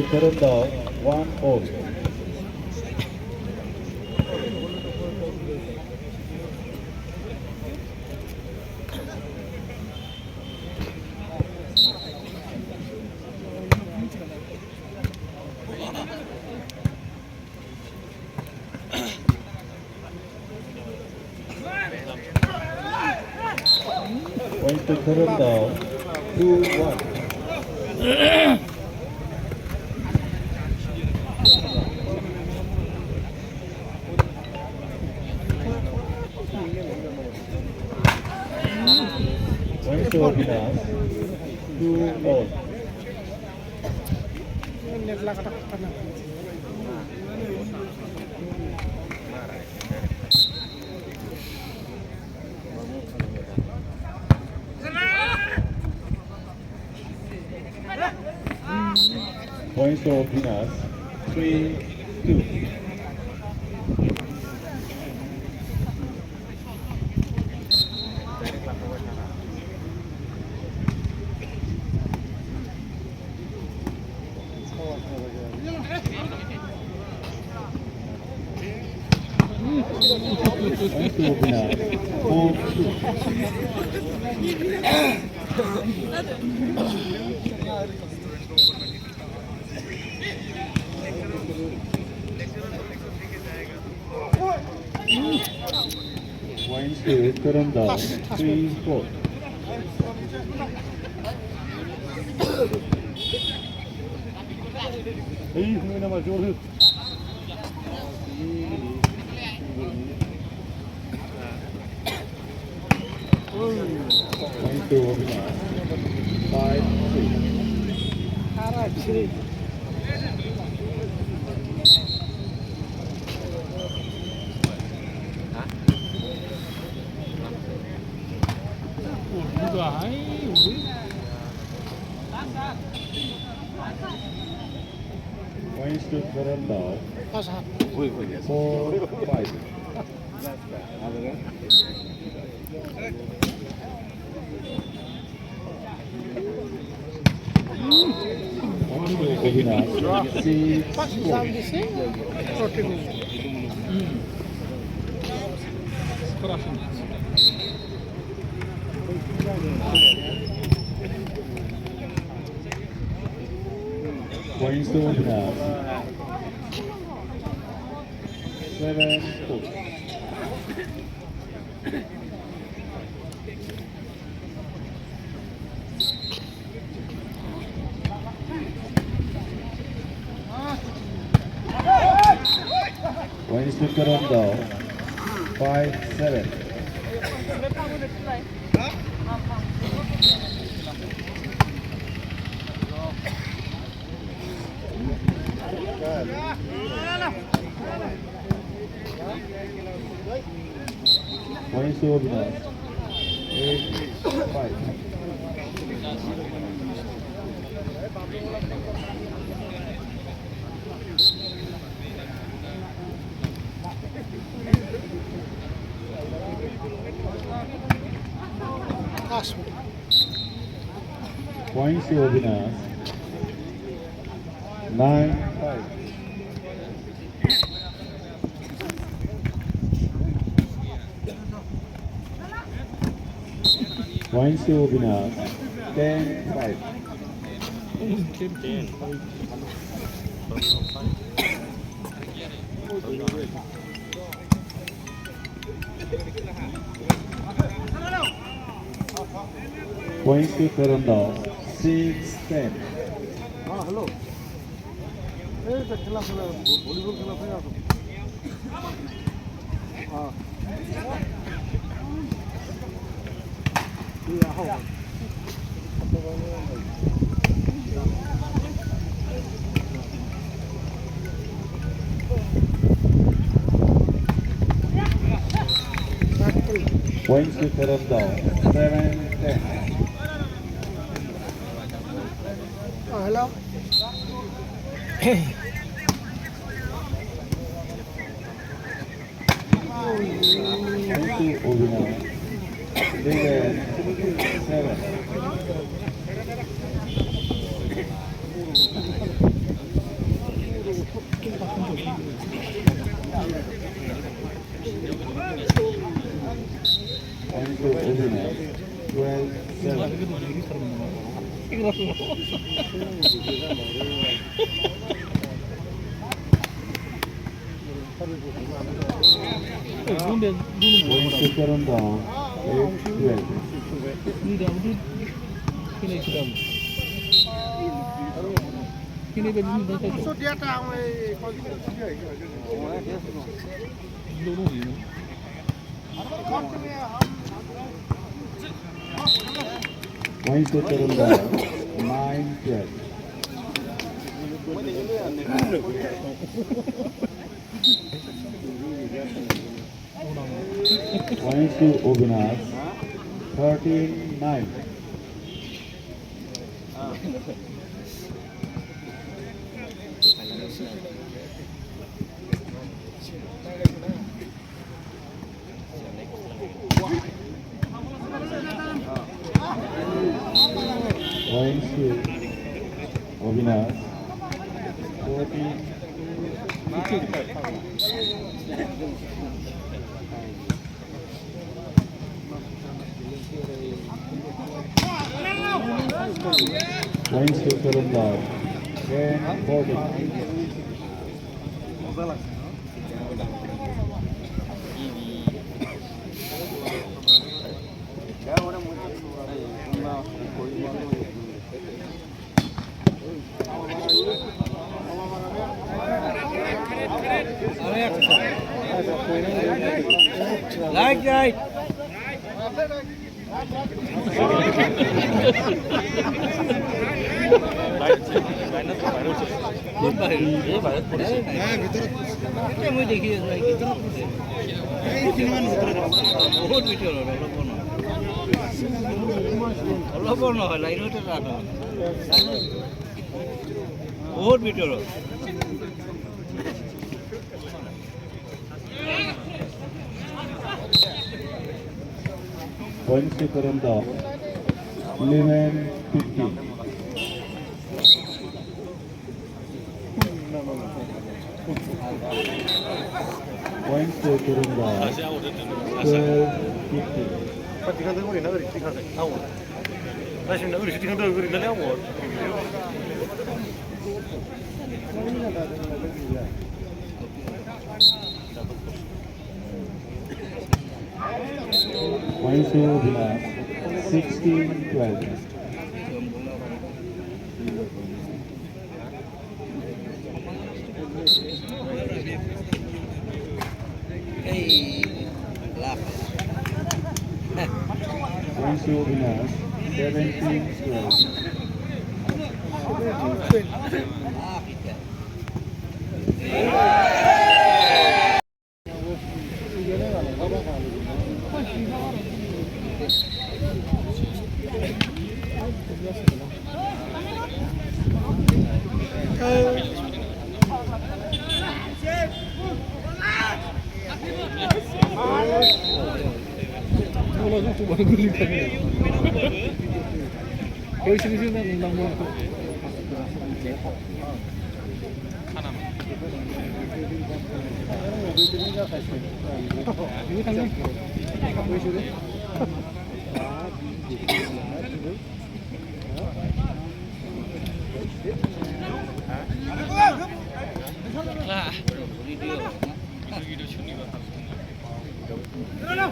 to kwrwmdao, 1 all. Point to kwrwmdao, 2-1. Point to Abhinas, 2 all. Points to Abhinas, 3-2. Points to Abhinas, 4-2. Points to kwrwmdao, 3-4. Points to Abhinas, 5-3. Points to kwrwmdao, 4-5. Points to Abhinas, 6-4. Points to Abhinas, 7-4. Points to kwrwmdao, 5-7. Points to Abhinas, 8-5. Points to Abhinas, 9-5. Points to Abhinas, 10-5. Points to kwrwmdao, 6-10. hello. এই যে খেলা খেলা volleyball খেলা হয়ে আছে Points to kwrwmdao, 7-10. hello. Points to Abhinas, 11-7. Point to Abhinas. 12-7. Points to kwrwmdao. 8-12. Points to kwrwmdao. 9-12. Points to Abhinas. 13-9. Points to Abhinas. 14. Points to kwrwmdao. 10-14. Like that. Points to kwrwmdao. 11-15. Points to kwrwmdao. 12-15. Points to Abhinas. 16-12. Points to Abhinas. 17-12. Hello.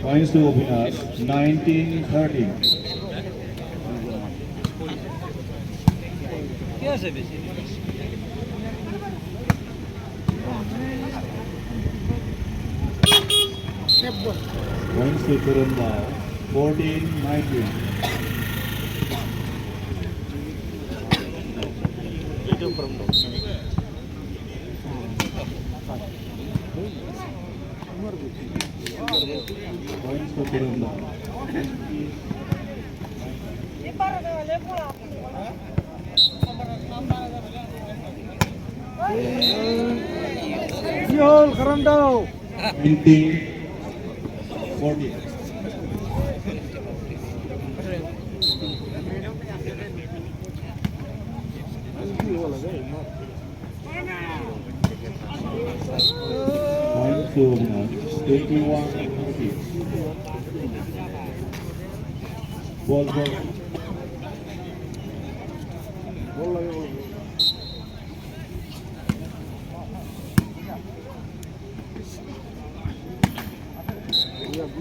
Points to Abhinas. 19-13. Points to kwrwmdao. 14-19. Points to Kurumdao. Yol, kwrwmdao. 20-40. Points to Abhinas. 21-40. Ball. বল লাগে বল।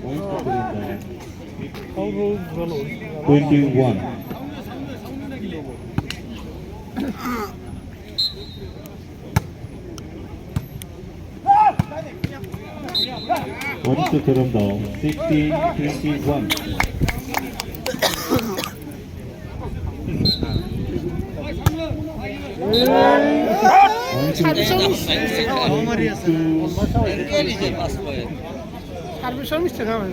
Points to Kurumdao. ভালো 21. Points to Kurumdao. 16-21. Service mistake হবে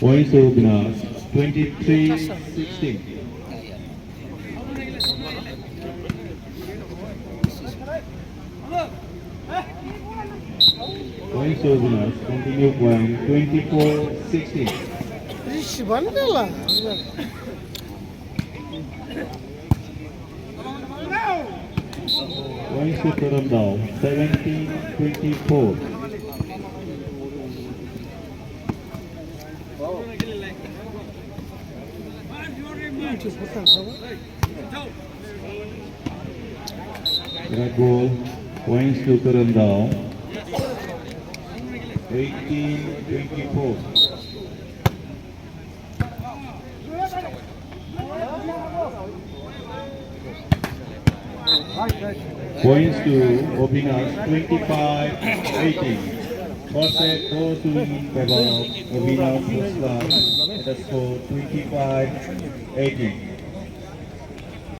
Points to Abhinas. 23-16. Points to Abhinas. Continue point. 24-16. Shivan গেলা Points to Kurumdao. 17-24. Red ball. Points to Kurumdao. 18-24. Points to Abhinas. 25-18. First set goes to Abhinas first class at a score 25-18.